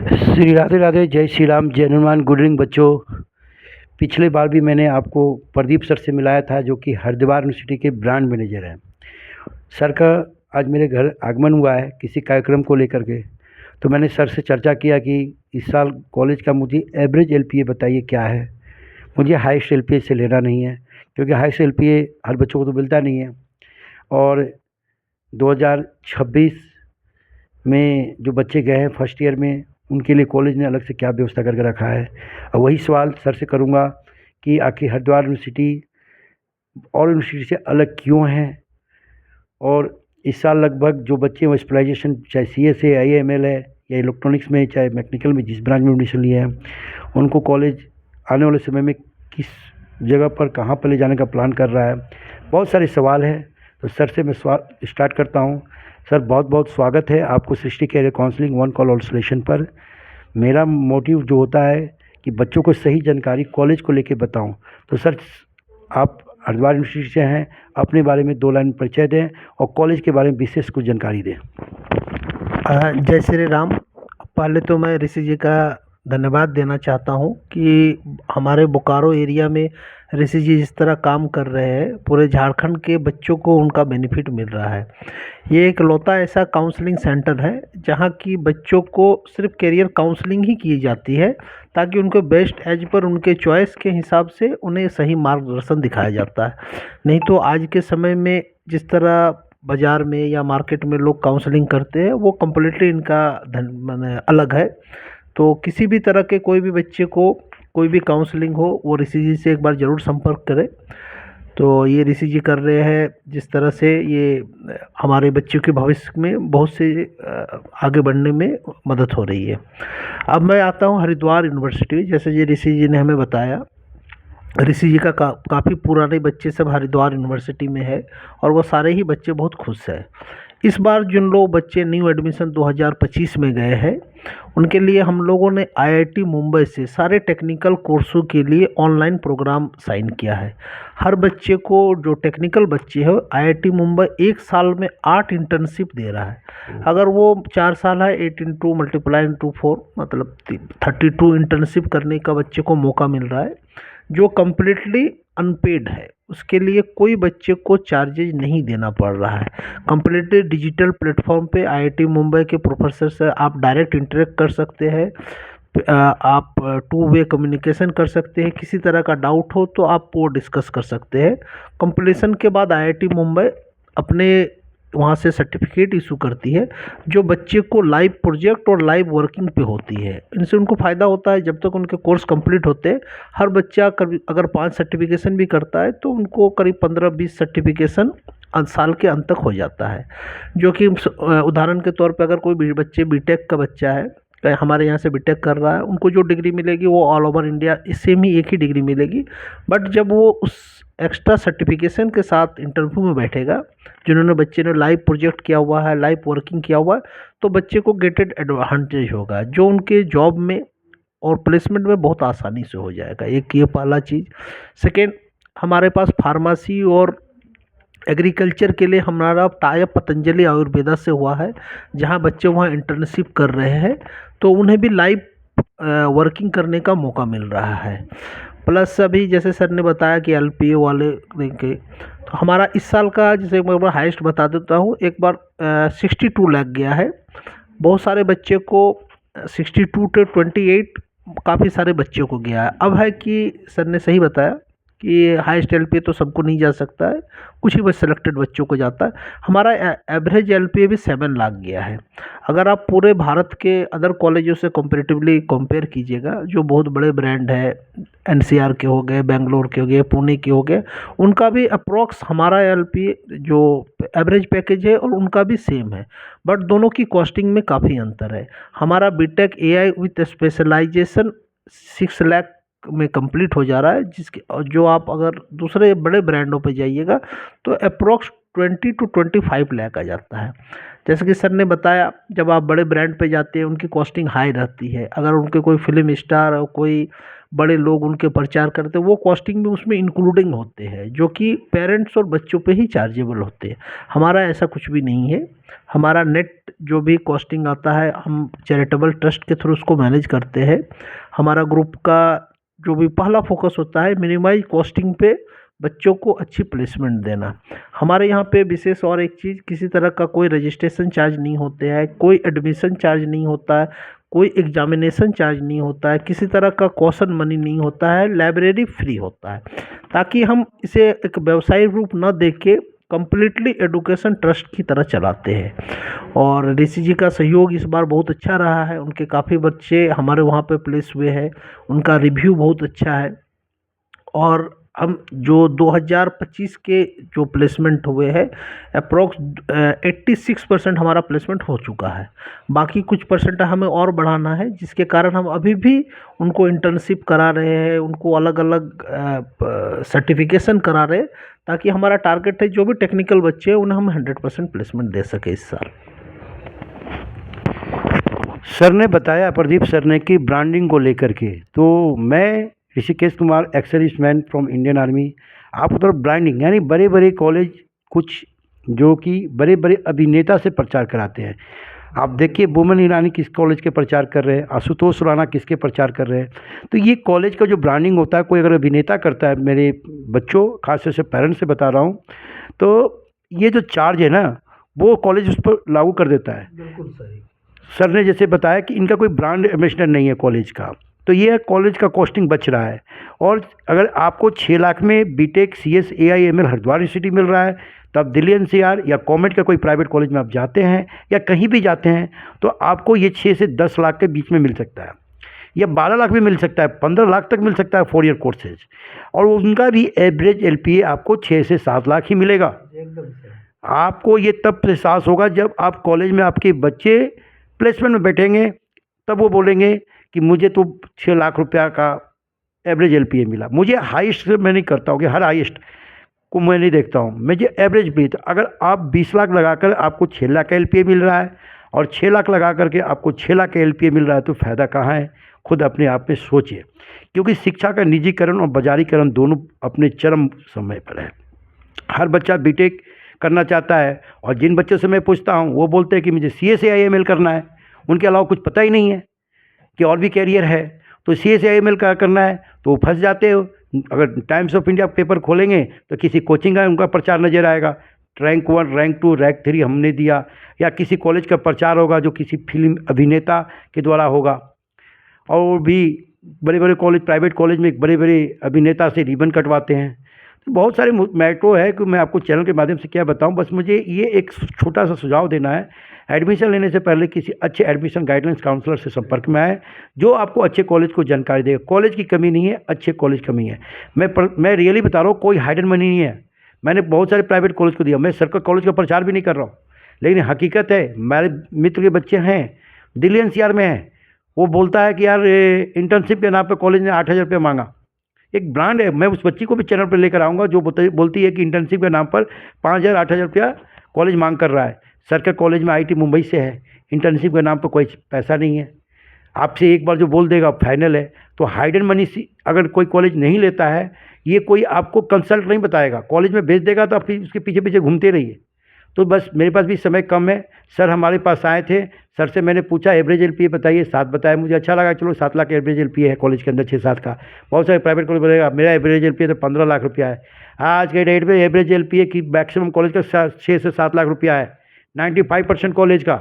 श्री राधे राधे, जय श्री राम, जय Hanuman. Good evening बच्चों। पिछले बार भी मैंने आपको प्रदीप सर से मिलाया था, जो कि हरिद्वार यूनिवर्सिटी के ब्रांड मैनेजर हैं। सर का आज मेरे घर आगमन हुआ है किसी कार्यक्रम को लेकर के। तो मैंने सर से चर्चा किया कि इस साल कॉलेज का मुझे एवरेज एलपीए बताइए क्या है। मुझे हाईएस्ट एलपीए से लेना नहीं है, क्योंकि हाईएस्ट एलपीए हर बच्चों को तो मिलता नहीं है। और 2026 में जो बच्चे गए हैं फर्स्ट ईयर में, उनके लिए कॉलेज ने अलग से क्या व्यवस्था करके रखा है। और वही सवाल सर से करूँगा कि आखिर हरिद्वार यूनिवर्सिटी और यूनिवर्सिटी से अलग क्यों है। और इस साल लगभग जो बच्चे वो स्पेशलाइजेशन, चाहे सीएस है, आईएमएल है, या इलेक्ट्रॉनिक्स में, चाहे मैकेनिकल में, जिस ब्रांच में एडमिशन लिए हैं, उनको कॉलेज आने वाले समय में किस जगह पर, कहाँ पर ले जाने का प्लान कर रहा है। बहुत सारे सवाल हैं। तो सर से मैं स्टार्ट करता हूँ। सर, बहुत बहुत स्वागत है आपको Srishti career counselling one call all solution पर। मेरा मोटिव जो होता है कि बच्चों को सही जानकारी कॉलेज को लेके बताऊं। तो सर, आप हरिद्वार यूनिवर्सिटी से हैं, अपने बारे में 2 लाइन परिचय दें और कॉलेज के बारे में विशेष कुछ जानकारी दें। जय श्री राम। पहले तो मैं ऋषि जी का धन्यवाद देना चाहता हूँ कि हमारे बोकारो एरिया में ऋषि जी जिस तरह काम कर रहे हैं, पूरे झारखंड के बच्चों को उनका बेनिफिट मिल रहा है। ये एक लौता ऐसा काउंसलिंग सेंटर है जहाँ की बच्चों को सिर्फ करियर काउंसलिंग ही की जाती है, ताकि उनको बेस्ट एज पर उनके चॉइस के हिसाब से उन्हें सही मार्गदर्शन दिखाया जाता है। नहीं तो आज के समय में जिस तरह बाज़ार में या मार्केट में लोग काउंसलिंग करते हैं, वो कम्प्लीटली इनका माने अलग है। तो किसी भी तरह के कोई भी बच्चे को कोई भी काउंसलिंग हो, वो ऋषि जी से एक बार ज़रूर संपर्क करें। तो ये ऋषि जी कर रहे हैं, जिस तरह से ये हमारे बच्चों के भविष्य में बहुत से आगे बढ़ने में मदद हो रही है। अब मैं आता हूँ हरिद्वार यूनिवर्सिटी। जैसे ये ऋषि जी ने हमें बताया, ऋषि जी का काफ़ी पुराने बच्चे सब हरिद्वार यूनिवर्सिटी में है, और वो सारे ही बच्चे बहुत खुश हैं। इस बार जिन लोग बच्चे न्यू एडमिशन 2025 में गए हैं, उनके लिए हम लोगों ने आईआईटी मुंबई से सारे टेक्निकल कोर्सों के लिए ऑनलाइन प्रोग्राम साइन किया है। हर बच्चे को, जो टेक्निकल बच्चे हैं, आईआईटी मुंबई 1 साल में 8 इंटर्नशिप दे रहा है। अगर वो 4 साल है, 8 इंटू मल्टीप्लाई इंटू 4, मतलब 32 इंटर्नशिप करने का बच्चे को मौका मिल रहा है, जो कम्प्लीटली अनपेड है। उसके लिए कोई बच्चे को चार्जेज नहीं देना पड़ रहा है। कम्प्लीटली डिजिटल प्लेटफॉर्म पे आईआईटी मुंबई के प्रोफेसर से आप डायरेक्ट इंटरेक्ट कर सकते हैं। आप 2 वे कम्युनिकेशन कर सकते हैं। किसी तरह का डाउट हो तो आप वो डिस्कस कर सकते हैं। कंप्लीशन के बाद आईआईटी मुंबई अपने वहाँ से सर्टिफिकेट इशू करती है, जो बच्चे को लाइव प्रोजेक्ट और लाइव वर्किंग पे होती है। इनसे उनको फ़ायदा होता है, जब तक उनके कोर्स कंप्लीट होते हैं, हर बच्चा अगर 5 सर्टिफिकेशन भी करता है तो उनको करीब 15-20 सर्टिफिकेशन साल के अंत तक हो जाता है। जो कि उदाहरण के तौर पे अगर कोई बच्चे बीटेक का बच्चा है, हमारे यहाँ से बीटेक कर रहा है, उनको जो डिग्री मिलेगी वो ऑल ओवर इंडिया सेम ही एक ही डिग्री मिलेगी। बट जब वो उस एक्स्ट्रा सर्टिफिकेशन के साथ इंटरव्यू में बैठेगा, जिन्होंने बच्चे ने लाइव प्रोजेक्ट किया हुआ है, लाइव वर्किंग किया हुआ है, तो बच्चे को गेटेड एडवांटेज होगा, जो उनके जॉब में और प्लेसमेंट में बहुत आसानी से हो जाएगा। एक ये पहला चीज़। सेकेंड, हमारे पास फार्मेसी और एग्रीकल्चर के लिए हमारा टाई अप पतंजलि आयुर्वेदा से हुआ है, जहाँ बच्चे वहाँ इंटर्नशिप कर रहे हैं, तो उन्हें भी लाइव वर्किंग करने का मौका मिल रहा है। प्लस अभी जैसे सर ने बताया कि एलपीए वाले के, तो हमारा इस साल का, जैसे मैं एक बार हाइस्ट बता देता हूँ, एक बार 62 लाख गया है। बहुत सारे बच्चे को 62 to 28 काफ़ी सारे बच्चों को गया है। अब है कि सर ने सही बताया कि हाईएस्ट एलपीए तो सबको नहीं जा सकता है, कुछ ही बस सिलेक्टेड बच्चों को जाता है। हमारा एवरेज एलपीए भी 7 लाख गया है। अगर आप पूरे भारत के अदर कॉलेजों से कंपेरेटिवली कंपेयर कीजिएगा, जो बहुत बड़े ब्रांड है, एनसीआर के हो गए, बेंगलोर के हो गए, पुणे के हो गए, उनका भी अप्रोक्स हमारा एलपीए जो एवरेज पैकेज है और उनका भी सेम है। बट दोनों की कॉस्टिंग में काफ़ी अंतर है। हमारा BTech AI with specialisation 6 lakh में कंप्लीट हो जा रहा है, जिसके जो आप अगर दूसरे बड़े ब्रांडों पे जाइएगा तो अप्रोक्स 20 to 25 लाख आ जाता है। जैसे कि सर ने बताया, जब आप बड़े ब्रांड पे जाते हैं उनकी कॉस्टिंग हाई रहती है। अगर उनके कोई फिल्म स्टार और कोई बड़े लोग उनके प्रचार करते हैं, वो कॉस्टिंग में उसमें इंक्लूडिंग होते हैं, जो कि पेरेंट्स और बच्चों पे ही चार्जेबल होते हैं। हमारा ऐसा कुछ भी नहीं है। हमारा नेट जो भी कॉस्टिंग आता है, हम चैरिटेबल ट्रस्ट के थ्रू उसको मैनेज करते हैं। हमारा ग्रुप का जो भी पहला फोकस होता है, मिनिमाइज कॉस्टिंग पे बच्चों को अच्छी प्लेसमेंट देना। हमारे यहाँ पे विशेष और एक चीज़, किसी तरह का कोई रजिस्ट्रेशन चार्ज नहीं होते हैं, कोई एडमिशन चार्ज नहीं होता है, कोई एग्जामिनेशन चार्ज नहीं होता है, किसी तरह का कॉशन मनी नहीं होता है, लाइब्रेरी फ्री होता है, ताकि हम इसे एक व्यवसायिक रूप न देख के कम्प्लीटली एडुकेशन ट्रस्ट की तरह चलाते हैं। और ऋषि जी का सहयोग इस बार बहुत अच्छा रहा है। उनके काफ़ी बच्चे हमारे वहाँ पे प्लेस हुए हैं, उनका रिव्यू बहुत अच्छा है। और हम जो 2025 के जो प्लेसमेंट हुए हैं, अप्रोक्स 86% हमारा प्लेसमेंट हो चुका है। बाकी कुछ परसेंट हमें और बढ़ाना है, जिसके कारण हम अभी भी उनको इंटर्नशिप करा रहे हैं, उनको अलग अलग सर्टिफिकेशन करा रहे हैं, ताकि हमारा टारगेट है जो भी टेक्निकल बच्चे हैं उन्हें हम 100% प्लेसमेंट दे सके इस साल। सर ने बताया, प्रदीप सर ने, कि ब्रांडिंग को लेकर के, तो मैं Rishikesh Kumar, ex serviceman from Indian army. आप उधर ब्रांडिंग यानी बड़े बड़े कॉलेज, कुछ जो कि बड़े बड़े अभिनेता से प्रचार कराते हैं। आप देखिए, बोमन ईरानी किस कॉलेज के प्रचार कर रहे हैं, आशुतोष राणा किसके प्रचार कर रहे हैं। तो ये कॉलेज का जो ब्रांडिंग होता है, कोई अगर अभिनेता करता है, मेरे बच्चों खासतौर से पेरेंट्स से बता रहा हूँ, तो ये जो चार्ज है ना, वो कॉलेज उस पर लागू कर देता है। बिल्कुल सही। सर ने जैसे बताया कि इनका कोई ब्रांड एम्बेसडर नहीं है कॉलेज का, तो ये कॉलेज का कॉस्टिंग बच रहा है। और अगर आपको 6 लाख में B Tech CS AIML Haridwar university मिल रहा है, तो आप दिल्ली NCR या कॉमेट का कोई प्राइवेट कॉलेज में आप जाते हैं या कहीं भी जाते हैं, तो आपको ये 6 से 10 लाख के बीच में मिल सकता है, या 12 लाख भी मिल सकता है, 15 लाख तक मिल सकता है 4 ईयर कोर्सेज। और उनका भी एवरेज LPA आपको 6 से 7 लाख ही मिलेगा। एकदम सही। आपको ये तब एहसास होगा जब आप कॉलेज में आपके बच्चे प्लेसमेंट में बैठेंगे, तब वो बोलेंगे कि मुझे तो 6 लाख रुपया का एवरेज LPA मिला। मुझे हाईएस्ट मैं नहीं करता हूँ कि हर हाईएस्ट को मैं नहीं देखता हूँ, मुझे एवरेज भी। तो अगर आप 20 लाख लगाकर आपको 6 लाख का LPA मिल रहा है और 6 लाख लगा करके आपको 6 लाख का LPA मिल रहा है, तो फ़ायदा कहाँ है? खुद अपने आप में सोचिए। क्योंकि शिक्षा का निजीकरण और बाजारीकरण दोनों अपने चरम समय पर है। हर बच्चा बीटेक करना चाहता है, और जिन बच्चों से मैं पूछता हूँ वो बोलते हैं कि मुझे CS AIML करना है, उनके अलावा कुछ पता ही नहीं है कि और भी कैरियर है। तो CS AIML का करना है तो वो फंस जाते हो। अगर टाइम्स ऑफ इंडिया पेपर खोलेंगे तो किसी कोचिंग का उनका प्रचार नज़र आएगा, रैंक 1, रैंक 2, रैंक 3 हमने दिया, या किसी कॉलेज का प्रचार होगा जो किसी फिल्म अभिनेता के द्वारा होगा। और भी बड़े बड़े कॉलेज, प्राइवेट कॉलेज में बड़े बड़े अभिनेता से रिबन कटवाते हैं। तो बहुत सारे मैट्रो है कि मैं आपको चैनल के माध्यम से क्या बताऊं। बस मुझे ये एक छोटा सा सुझाव देना है, एडमिशन लेने से पहले किसी अच्छे एडमिशन गाइडेंस काउंसलर से संपर्क में आए, जो आपको अच्छे कॉलेज को जानकारी देगा। कॉलेज की कमी नहीं है, अच्छे कॉलेज कमी है। मैं रियली बता रहा हूँ, कोई हाइडन मनी नहीं है। मैंने बहुत सारे प्राइवेट कॉलेज को दिया, मैं सरकारी कॉलेज का प्रचार भी नहीं कर रहा हूँ, लेकिन हकीकत है, मेरे मित्र के बच्चे हैं दिल्ली NCR में हैं, वो बोलता है कि यार इंटर्नशिप के नाम पर कॉलेज ने 8,000 रुपये मांगा। एक ब्रांड है, मैं उस बच्ची को भी चैनल पर लेकर आऊँगा जो बोलती है कि इंटर्नशिप के नाम पर 5,000 8,000 रुपया कॉलेज मांग कर रहा है। सरकारी कॉलेज में IT मुंबई से है, इंटर्नशिप के नाम पर कोई पैसा नहीं है। आपसे एक बार जो बोल देगा फाइनल है। तो हाइडन मनी अगर कोई कॉलेज नहीं लेता है, ये कोई आपको कंसल्ट नहीं बताएगा, कॉलेज में भेज देगा तो आप फिर उसके पीछे पीछे घूमते रहिए। तो बस मेरे पास भी समय कम है। सर हमारे पास आए थे, सर से मैंने पूछा एवरेज LPA बताइए, 7 बताया, मुझे अच्छा लगा, चलो 7 लाख एवरेज LPA है कॉलेज के अंदर, 6-7 का। बहुत सारे प्राइवेट कॉलेज बताएगा मेरा एवरेज LPA तो 15 लाख रुपया है। आज के डेट में एवरेज LPA की मैक्सिमम कॉलेज का 6 से 7 लाख रुपया है, 95% कॉलेज का।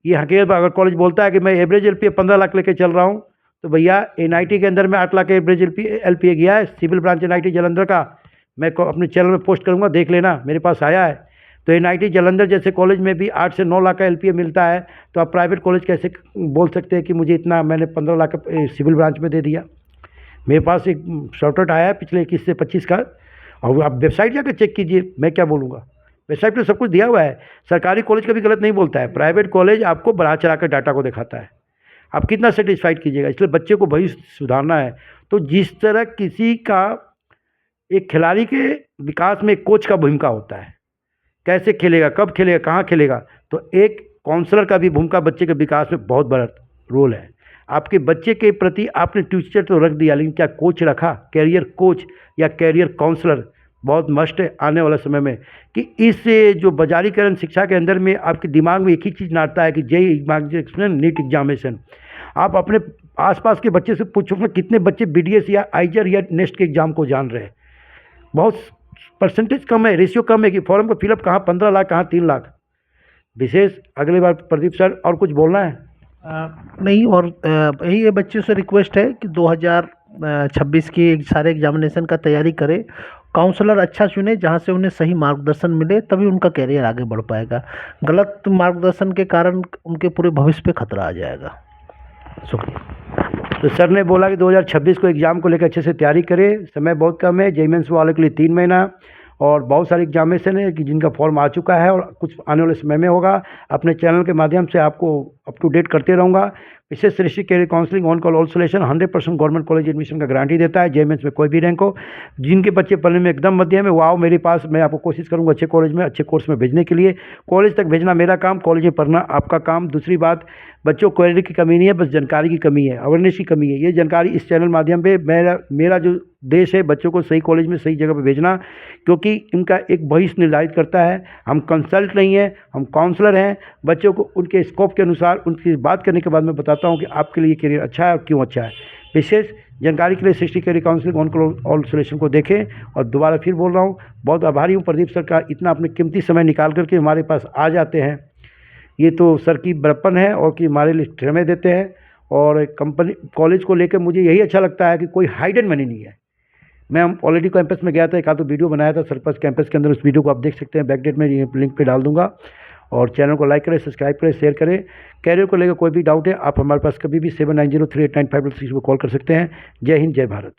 ये हकीकत। अगर कॉलेज बोलता है कि मैं एवरेज LPA 15 लाख लेके चल रहा हूँ, तो भैया NIT के अंदर में 8 लाख एवरेज LPA गया है, सिविल ब्रांच NIT जालंधर का। मैं अपने चैनल में पोस्ट करूँगा, देख लेना, मेरे पास आया है। तो NIT जालंधर जैसे कॉलेज में भी 8 से 9 लाख का LPA मिलता है, तो आप प्राइवेट कॉलेज कैसे बोल सकते हैं कि मुझे इतना, मैंने 15 लाख सिविल ब्रांच में दे दिया। मेरे पास एक शॉर्टकट आया है पिछले 21 से 25 का, और आप वेबसाइट जाकर चेक कीजिए, मैं क्या बोलूँगा। वेबसाइट पे सब कुछ दिया हुआ है। सरकारी कॉलेज कभी गलत नहीं बोलता है, प्राइवेट कॉलेज आपको बढ़ा चढ़ा कर डाटा को दिखाता है। आप कितना सेटिस्फाइड कीजिएगा। इसलिए बच्चे को भविष्य सुधारना है। तो जिस तरह किसी का एक खिलाड़ी के विकास में एक कोच का भूमिका होता है, कैसे खेलेगा, कब खेलेगा, कहाँ खेलेगा। तो एक काउंसलर का भी भूमिका बच्चे के विकास में बहुत बड़ा रोल है। आपके बच्चे के प्रति आपने टीचर तो रख दिया, लेकिन क्या कोच रखा, कैरियर कोच या कैरियर काउंसलर बहुत मस्ट है आने वाला समय में। कि इस जो बाजारीकरण शिक्षा के अंदर में आपके दिमाग में एक ही चीज़ नाटता है कि जेईई एग्जामिनेशन, नीट एग्जामिनेशन। आप अपने आसपास के बच्चे से पूछोगे कितने बच्चे बीडीएस या आईजर या नेस्ट के एग्ज़ाम को जान रहे हैं। बहुत परसेंटेज कम है, रेशियो कम है कि फॉर्म का फिलअप कहाँ 15 लाख, कहाँ 3 लाख। विशेष अगली बार प्रदीप सर और कुछ बोलना है? नहीं, और यही है, बच्चों से रिक्वेस्ट है कि 2026 की सारे एग्जामिनेशन का तैयारी करें। काउंसलर अच्छा चुने जहाँ से उन्हें सही मार्गदर्शन मिले, तभी उनका कैरियर आगे बढ़ पाएगा। गलत मार्गदर्शन के कारण उनके पूरे भविष्य पे खतरा आ जाएगा। शुक्रिया। तो सर ने बोला कि 2026 को एग्ज़ाम को लेकर अच्छे से तैयारी करें, समय बहुत कम है। जेईई मेंस वाले के लिए 3 महीना और बहुत सारे एग्जामिनेशन है कि जिनका फॉर्म आ चुका है और कुछ आने वाले समय में होगा। अपने चैनल के माध्यम से आपको अप टू डेट करते रहूँगा। विशेष Rishi career counselling on call all solution 100% government college admission का गारंटी देता है। जेईई मेंस में कोई भी रैंक हो, जिनके बच्चे पढ़ने में एकदम मध्यम है वो आओ मेरे पास, मैं आपको कोशिश करूँगा अच्छे कॉलेज में, अच्छे कोर्स में भेजने के लिए। कॉलेज तक भेजना मेरा काम, कॉलेज में पढ़ना आपका काम। दूसरी बात, बच्चों को कैरियर की कमी नहीं है, बस जानकारी की कमी है, अवेयरनेस की कमी है। ये जानकारी इस चैनल माध्यम पे मेरा जो देश है बच्चों को सही कॉलेज में सही जगह पे भेजना, क्योंकि इनका एक भविष्य निर्धारित करता है। हम कंसल्ट नहीं है, हम काउंसलर हैं। बच्चों को उनके स्कोप के अनुसार उनकी बात करने के बाद मैं बताता हूँ कि आपके लिए करियर अच्छा है और क्यों अच्छा है। विशेष जानकारी के लिए Srishti career counselling on call all solution को देखें। और दोबारा फिर बोल रहा हूँ, बहुत आभारी हूँ प्रदीप सर का, इतना अपने कीमती समय निकाल करके हमारे पास आ जाते हैं। ये तो सर की बड़प्पन है और कि हमारे लिए समय देते हैं। और कंपनी कॉलेज को लेकर मुझे यही अच्छा लगता है कि कोई हाइडन मनी नहीं है। मैं ऑलरेडी कैंपस में गया था, एक आध तो वीडियो बनाया था सरपंच कैंपस के अंदर, उस वीडियो को आप देख सकते हैं, बैकडेट में ये लिंक पे डाल दूंगा। और चैनल को लाइक करें, सब्सक्राइब करें, शेयर करें। कैरियर को लेकर कोई भी डाउट है आप हमारे पास कभी भी 79038956 को कॉल कर सकते हैं। जय हिंद, जय भारत।